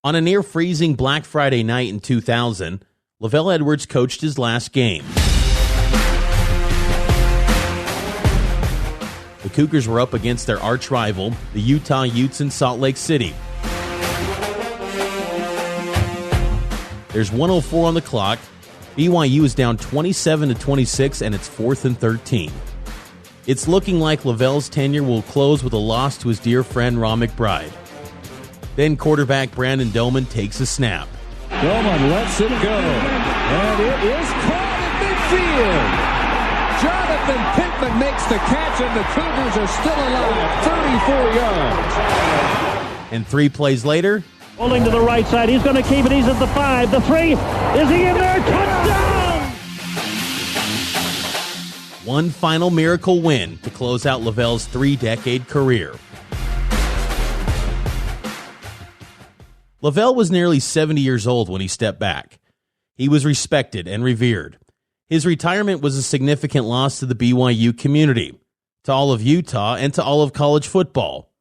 On a near-freezing Black Friday night in 2000, LaVell Edwards coached his last game. The Cougars were up against their arch-rival, the Utah Utes in Salt Lake City. There's 1:04 on the clock. BYU is down 27-26, and it's 4th and 13. It's looking like LaVell's tenure will close with a loss to his dear friend Ron McBride. Then quarterback Brandon Doman takes a snap. Doman lets it go, and it is caught at midfield. Jonathan Pittman makes the catch, and the Cougars are still alive, 34 yards. And 3 plays later, rolling to the right side, he's going to keep it, he's at the 5, the 3, is he in there? Touchdown! One final miracle win to close out LaVell's 3-decade career. LaVell was nearly 70 years old when he stepped back. He was respected and revered. His retirement was a significant loss to the BYU community, to all of Utah, and to all of college football.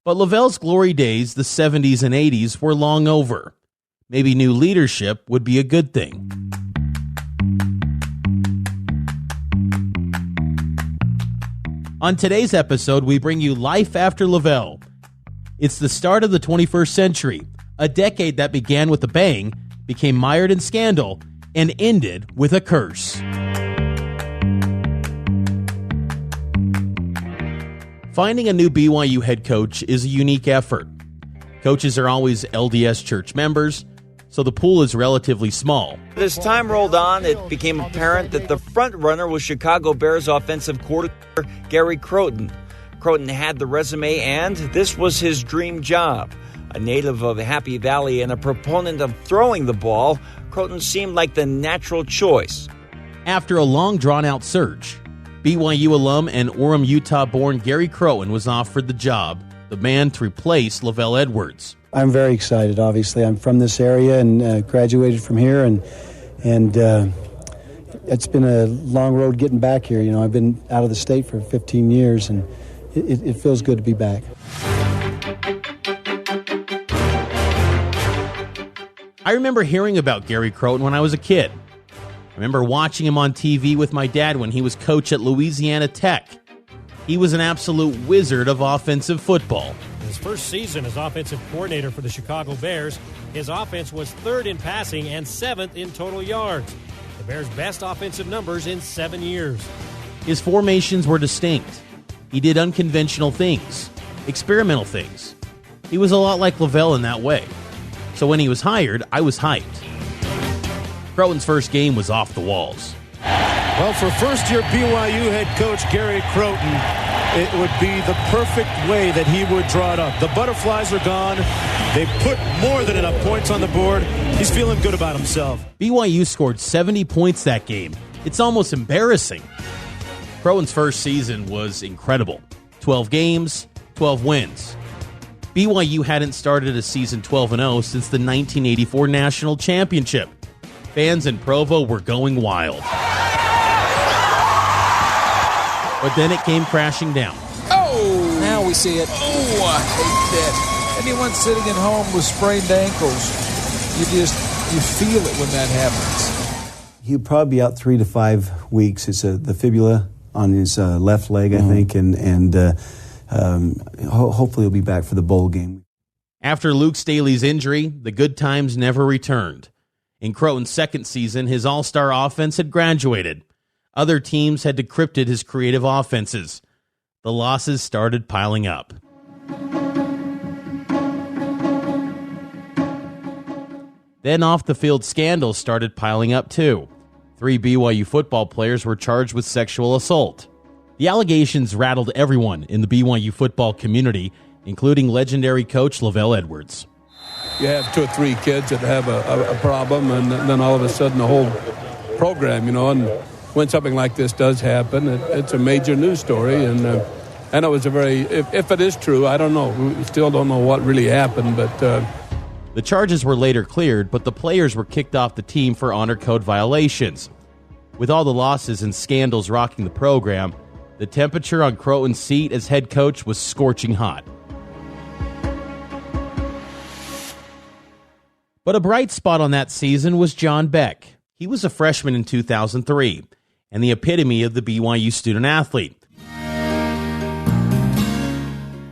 But LaVell's glory days, the 70s and 80s, were long over. Maybe new leadership would be a good thing. On today's episode, we bring you Life After LaVell. It's the start of the 21st century, a decade that began with a bang, became mired in scandal, and ended with a curse. Finding a new BYU head coach is a unique effort. Coaches are always LDS church members, so the pool is relatively small. As time rolled on, it became apparent that the front runner was Chicago Bears offensive coordinator Gary Crowton. Crowton had the resume, and this was his dream job. A native of Happy Valley and a proponent of throwing the ball, Crowton seemed like the natural choice. After a long, drawn-out search, BYU alum and Orem, Utah-born Gary Crowton was offered the job, the man to replace LaVell Edwards. I'm very excited, obviously. I'm from this area and graduated from here, and it's been a long road getting back here. You know, I've been out of the state for 15 years, and it feels good to be back. I remember hearing about Gary Crowton when I was a kid. I remember watching him on TV with my dad when he was coach at Louisiana Tech. He was an absolute wizard of offensive football. His first season as offensive coordinator for the Chicago Bears, his offense was 3rd in passing and 7th in total yards. The Bears' best offensive numbers in 7 years. His formations were distinct. He did unconventional things, experimental things. He was a lot like LaVell in that way. So when he was hired, I was hyped. Crowton's first game was off the walls. Well, for first-year BYU head coach Gary Crowton, it would be the perfect way that he would draw it up. The butterflies are gone. They've put more than enough points on the board. He's feeling good about himself. BYU scored 70 points that game. It's almost embarrassing. Crowton's first season was incredible. 12 games, 12 wins. BYU hadn't started a season 12-0 since the 1984 National Championship. Fans in Provo were going wild. But then it came crashing down. Oh! Now we see it. Oh, I hate that. Anyone sitting at home with sprained ankles, you feel it when that happens. He'll probably be out 3 to 5 weeks. It's the fibula on his left leg, I think, and hopefully he'll be back for the bowl game. After Luke Staley's injury, the good times never returned. In Crowton's second season, his all-star offense had graduated. Other teams had decrypted his creative offenses. The losses started piling up. Then off-the-field scandals started piling up too. 3 BYU football players were charged with sexual assault. The allegations rattled everyone in the BYU football community, including legendary coach LaVell Edwards. You have 2 or 3 kids that have a problem, and then all of a sudden the whole program, and when something like this does happen, it's a major news story, and I know it's if it is true, I don't know. We still don't know what really happened, but... The charges were later cleared, but the players were kicked off the team for honor code violations. With all the losses and scandals rocking the program, the temperature on Crowton's seat as head coach was scorching hot. But a bright spot on that season was John Beck. He was a freshman in 2003 and the epitome of the BYU student-athlete.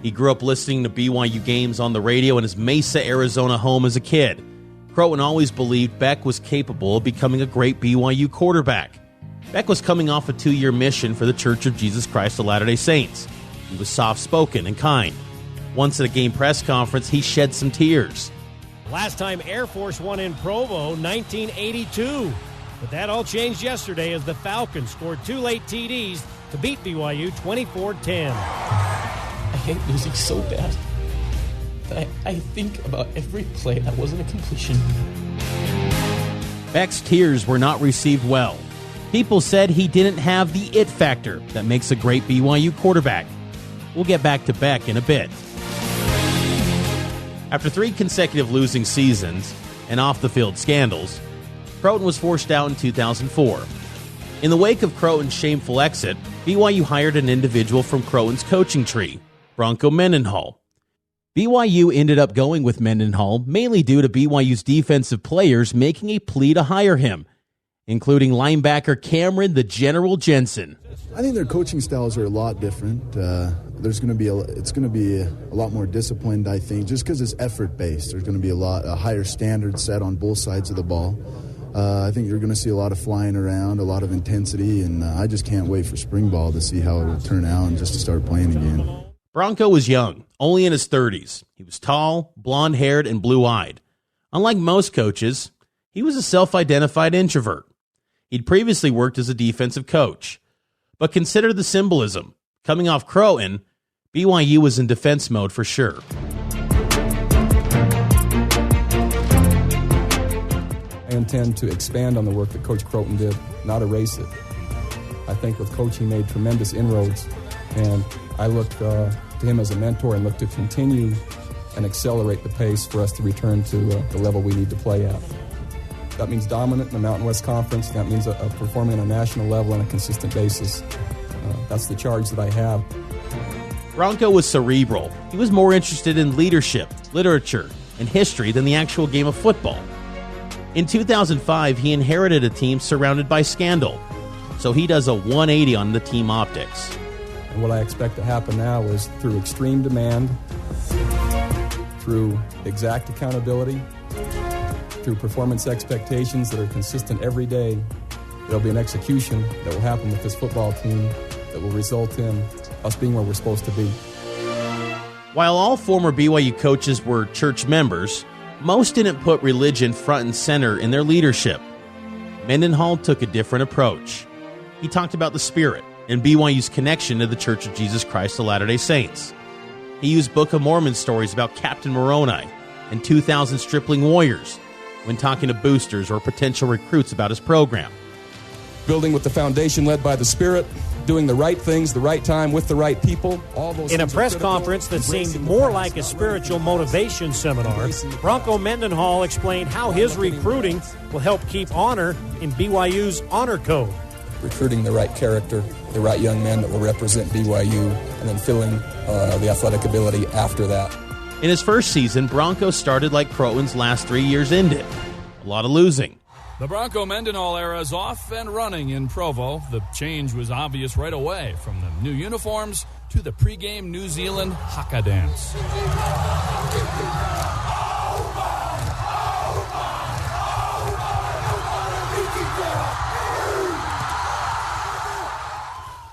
He grew up listening to BYU games on the radio in his Mesa, Arizona home as a kid. Crowton always believed Beck was capable of becoming a great BYU quarterback. Beck was coming off a 2-year mission for the Church of Jesus Christ of Latter-day Saints. He was soft-spoken and kind. Once at a game press conference, he shed some tears. Last time Air Force won in Provo, 1982. But that all changed yesterday as the Falcons scored 2 late TDs to beat BYU 24-10. I hate losing so bad that I think about every play that wasn't a completion. Beck's tears were not received well. People said he didn't have the it factor that makes a great BYU quarterback. We'll get back to Beck in a bit. After 3 consecutive losing seasons and off-the-field scandals, Crowton was forced out in 2004. In the wake of Crowton's shameful exit, BYU hired an individual from Crowton's coaching tree, Bronco Mendenhall. BYU ended up going with Mendenhall mainly due to BYU's defensive players making a plea to hire him, including linebacker Cameron the General Jensen. I think their coaching styles are a lot different. It's going to be a lot more disciplined, I think, just because it's effort-based. There's going to be a higher standard set on both sides of the ball. I think you're going to see a lot of flying around, a lot of intensity, and I just can't wait for spring ball to see how it will turn out and just to start playing again. Bronco was young, only in his 30s. He was tall, blonde-haired, and blue-eyed. Unlike most coaches, he was a self-identified introvert. He'd previously worked as a defensive coach. But consider the symbolism. Coming off Crowton, BYU was in defense mode for sure. I intend to expand on the work that Coach Crowton did, not erase it. I think with Coach he made tremendous inroads, and I look to him as a mentor and look to continue and accelerate the pace for us to return to the level we need to play at. That means dominant in the Mountain West Conference. That means performing on a national level on a consistent basis. That's the charge that I have. Bronco was cerebral. He was more interested in leadership, literature, and history than the actual game of football. In 2005, he inherited a team surrounded by scandal, so he does a 180 on the team optics. And what I expect to happen now is through extreme demand, through exact accountability, through performance expectations that are consistent every day, there'll be an execution that will happen with this football team that will result in us being where we're supposed to be. While all former BYU coaches were church members, most didn't put religion front and center in their leadership. Mendenhall took a different approach. He talked about the Spirit and BYU's connection to the Church of Jesus Christ of Latter-day Saints. He used Book of Mormon stories about Captain Moroni and 2,000 stripling warriors when talking to boosters or potential recruits about his program. Building with the foundation led by the Spirit, doing the right things, the right time, with the right people. All those in a press conference that seemed more like a spiritual motivation seminar, Bronco Mendenhall explained how his recruiting will help keep honor in BYU's honor code. Recruiting the right character, the right young men that will represent BYU, and then filling the athletic ability after that. In his first season, Bronco started like Crowton's last 3 years ended. A lot of losing. The Bronco Mendenhall era is off and running in Provo. The change was obvious right away, from the new uniforms to the pregame New Zealand haka dance.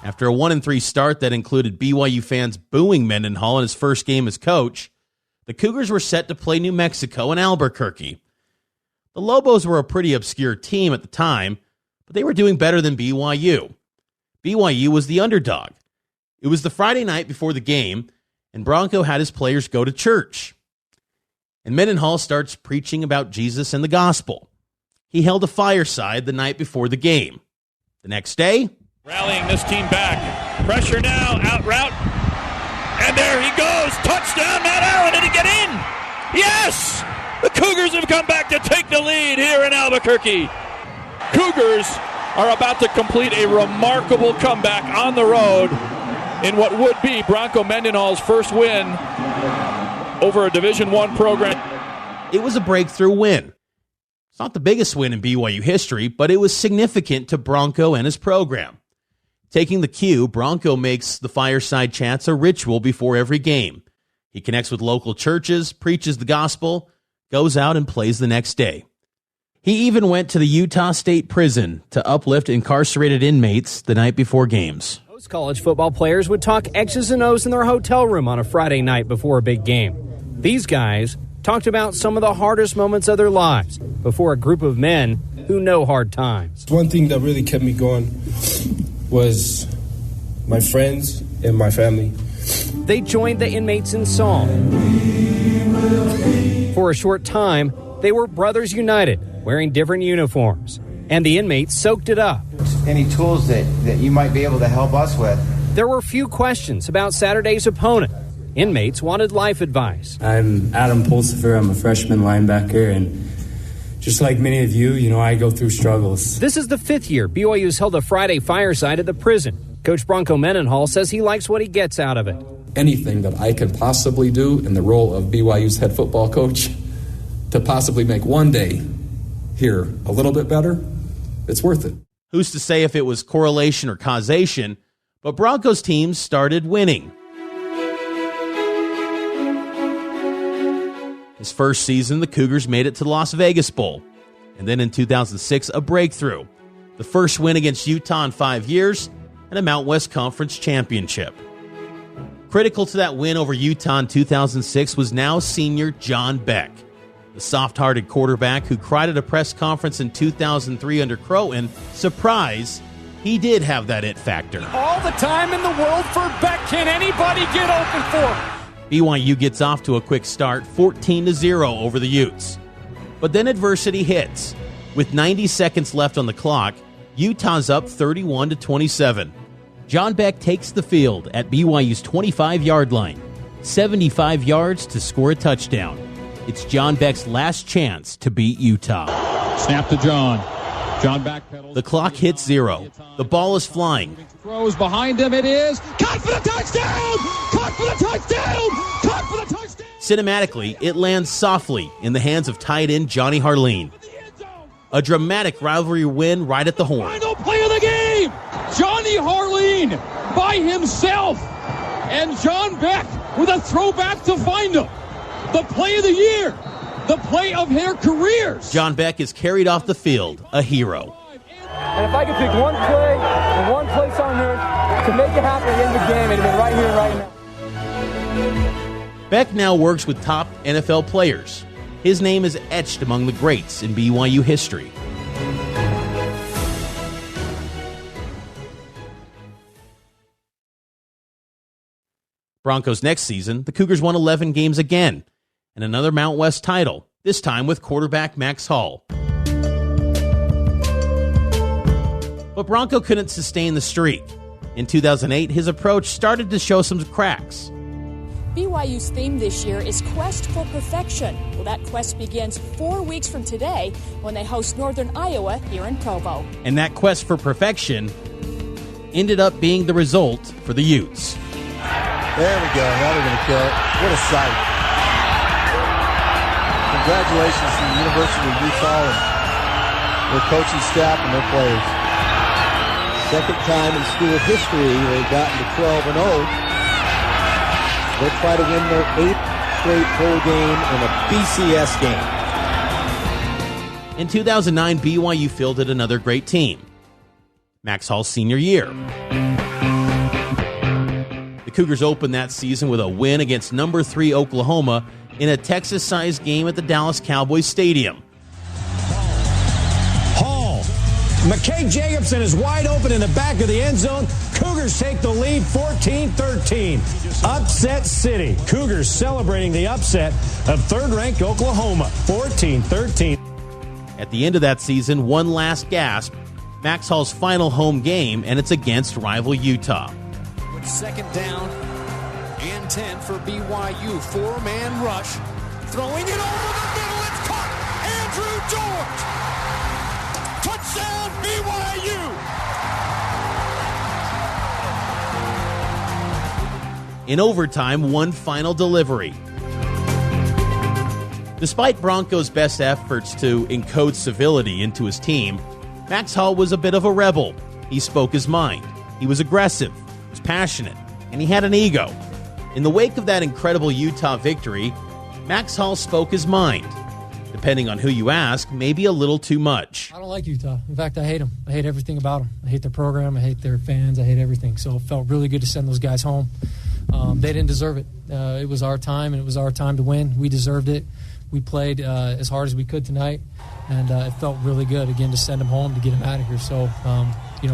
After a 1-3 start that included BYU fans booing Mendenhall in his first game as coach, the Cougars were set to play New Mexico and Albuquerque. The Lobos were a pretty obscure team at the time, but they were doing better than BYU. BYU was the underdog. It was the Friday night before the game, and Bronco had his players go to church. And Mendenhall starts preaching about Jesus and the gospel. He held a fireside the night before the game. The next day, rallying this team back. Pressure now, out route. And there he goes. Touchdown, Matt Allen. Did he get in? Yes! The Cougars have come back to take the lead here in Albuquerque. Cougars are about to complete a remarkable comeback on the road in what would be Bronco Mendenhall's first win over a Division I program. It was a breakthrough win, It's not the biggest win in BYU history, but it was significant to Bronco and his program. Taking the cue, Bronco makes the fireside chats a ritual before every game. He connects with local churches, preaches the gospel, goes out and plays the next day. He even went to the Utah State Prison to uplift incarcerated inmates the night before games. Most college football players would talk X's and O's in their hotel room on a Friday night before a big game. These guys talked about some of the hardest moments of their lives before a group of men who know hard times. One thing that really kept me going was my friends and my family. They joined the inmates in song. For a short time, they were brothers united, wearing different uniforms, and the inmates soaked it up. Any tools that you might be able to help us with? There were few questions about Saturday's opponent. Inmates wanted life advice. I'm Adam Pulsifer. I'm a freshman linebacker, and just like many of you, I go through struggles. This is the 5th year BYU's held a Friday fireside at the prison. Coach Bronco Mendenhall says he likes what he gets out of it. Anything that I could possibly do in the role of BYU's head football coach to possibly make one day here a little bit better, it's worth it. Who's to say if it was correlation or causation, but Broncos teams started winning. His first season, the Cougars made it to the Las Vegas Bowl. And then in 2006, a breakthrough. The first win against Utah in 5 years, and a Mountain West Conference championship. Critical to that win over Utah in 2006 was now senior John Beck, the soft-hearted quarterback who cried at a press conference in 2003 under Crowton. Surprise, he did have that it factor. All the time in the world for Beck. Can anybody get open for him? BYU gets off to a quick start, 14-0 over the Utes. But then adversity hits. With 90 seconds left on the clock, Utah's up 31-27. John Beck takes the field at BYU's 25-yard line. 75 yards to score a touchdown. It's John Beck's last chance to beat Utah. Snap to John. John backpedals. The clock hits 0. The ball is flying. Throws behind him. It is caught for the touchdown! Caught for the touchdown! Caught for the touchdown! Cinematically, it lands softly in the hands of tight end Johnny Harleen. A dramatic rivalry win right at the horn. Final play of the game! Johnny Harleen by himself! And John Beck with a throwback to find him. The play of the year! The play of their careers! John Beck is carried off the field, a hero. And if I could pick one play and one place on earth to make it happen at the end of the game, it'd be right here and right now. Beck now works with top NFL players. His name is etched among the greats in BYU history. Broncos next season, the Cougars won 11 games again, and another Mountain West title, this time with quarterback Max Hall. But Bronco couldn't sustain the streak. In 2008, his approach started to show some cracks. BYU's theme this year is Quest for Perfection. Well, that quest begins 4 weeks from today when they host Northern Iowa here in Provo. And that quest for perfection ended up being the result for the Utes. There we go. Now they're going to kill it. What a sight. Congratulations to the University of Utah and their coaching staff and their players. Second time in school history they've gotten to 12-0. They'll try to win their 8th straight bowl game in a BCS game. In 2009, BYU fielded another great team. Max Hall's senior year. The Cougars opened that season with a win against number 3 Oklahoma in a Texas-sized game at the Dallas Cowboys Stadium. McKay Jacobson is wide open in the back of the end zone. Cougars take the lead 14-13. Upset City. Cougars celebrating the upset of third-ranked Oklahoma, 14-13. At the end of that season, one last gasp, Max Hall's final home game, and it's against rival Utah. With second down and 10 for BYU. 4-man rush. Throwing it over the middle. It's caught. Andrew George. Touchdown, BYU! In overtime, one final delivery. Despite Bronco's best efforts to encode civility into his team, Max Hall was a bit of a rebel. He spoke his mind. He was aggressive, was passionate, and he had an ego. In the wake of that incredible Utah victory, Max Hall spoke his mind. Depending on who you ask, maybe a little too much. I don't like Utah. In fact, I hate them. I hate everything about them. I hate their program. I hate their fans. I hate everything. So it felt really good to send those guys home. They didn't deserve it. It was our time, and it was our time to win. We deserved it. We played as hard as we could tonight, and it felt really good, again, to send them home, to get them out of here. So,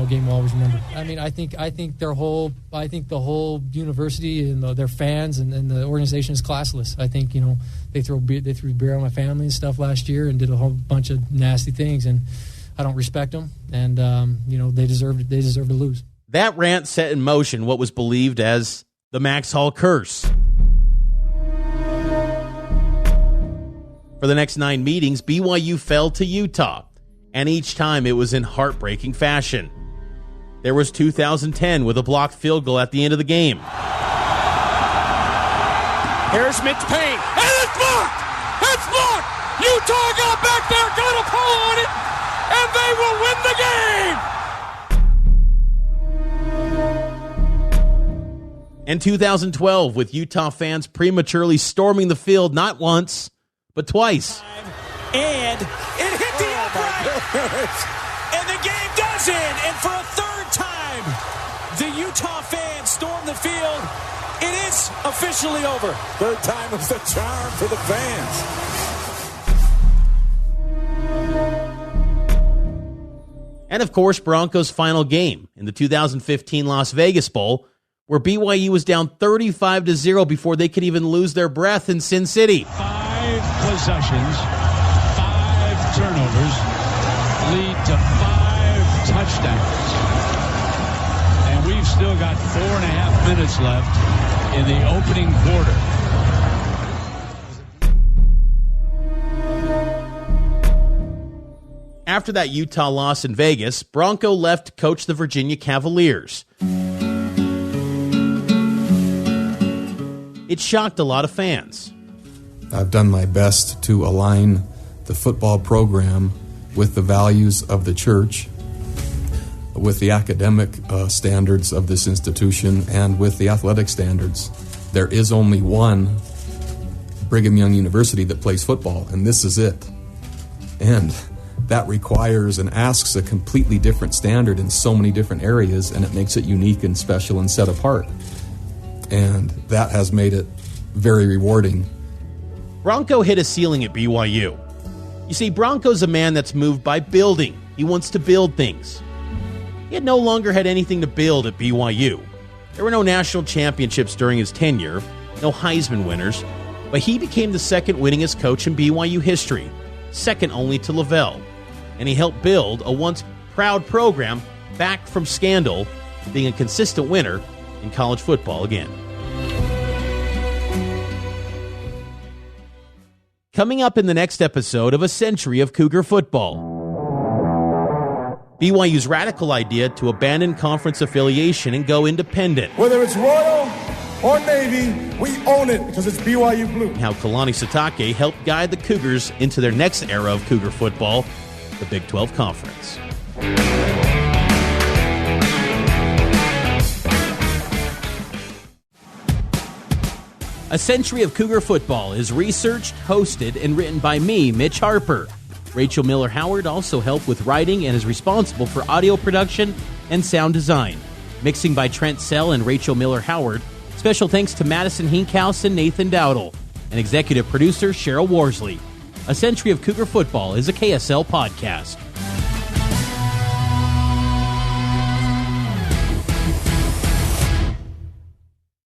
game we'll always remember. I mean, I think the whole university and their fans and the organization is classless. I think, they threw beer on my family and stuff last year and did a whole bunch of nasty things, and I don't respect them. And they deserve to lose. That rant set in motion what was believed as the Max Hall curse. For the next 9 meetings, BYU fell to Utah, and each time it was in heartbreaking fashion. There was 2010 with a blocked field goal at the end of the game. Here's Mitch Payne, and it's blocked! It's blocked! Utah got back there, got a call on it, and they will win the game! And 2012 with Utah fans prematurely storming the field not once, but twice. And it hit the upright! And the game does end, and for a third time, the Utah fans storm the field. It is officially over. Third time was the charm for the fans. And of course, Broncos' final game in the 2015 Las Vegas Bowl, where BYU was down 35-0 before they could even lose their breath in Sin City. 5 possessions, 5 turnovers, lead to 5 touchdowns. And we've still got 4.5 minutes left in the opening quarter. After that Utah loss in Vegas, Bronco left to coach the Virginia Cavaliers. It shocked a lot of fans. I've done my best to align the football program with the values of the church, with the academic standards of this institution, and with the athletic standards. There is only one Brigham Young University that plays football, and this is it. And that requires and asks a completely different standard in so many different areas, and it makes it unique and special and set apart. And that has made it very rewarding. Bronco hit a ceiling at BYU. You see, Bronco's a man that's moved by building. He wants to build things. He had no longer had anything to build at BYU. There were no national championships during his tenure, no Heisman winners, but he became the second winningest coach in BYU history, second only to LaVell. And he helped build a once proud program back from scandal, being a consistent winner in college football again. Coming up in the next episode of A Century of Cougar Football, BYU's radical idea to abandon conference affiliation and go independent. Whether it's Royal or Navy, we own it because it's BYU Blue. How Kalani Sitake helped guide the Cougars into their next era of Cougar football, the Big 12 Conference. A Century of Cougar Football is researched, hosted, and written by me, Mitch Harper. Rachel Miller-Howard also helped with writing and is responsible for audio production and sound design. Mixing by Trent Sell and Rachel Miller-Howard. Special thanks to Madisan, Hinkhouse, and Nathan Dowdle. And executive producer Sheryl Worsley. A Century of Cougar Football is a KSL podcast.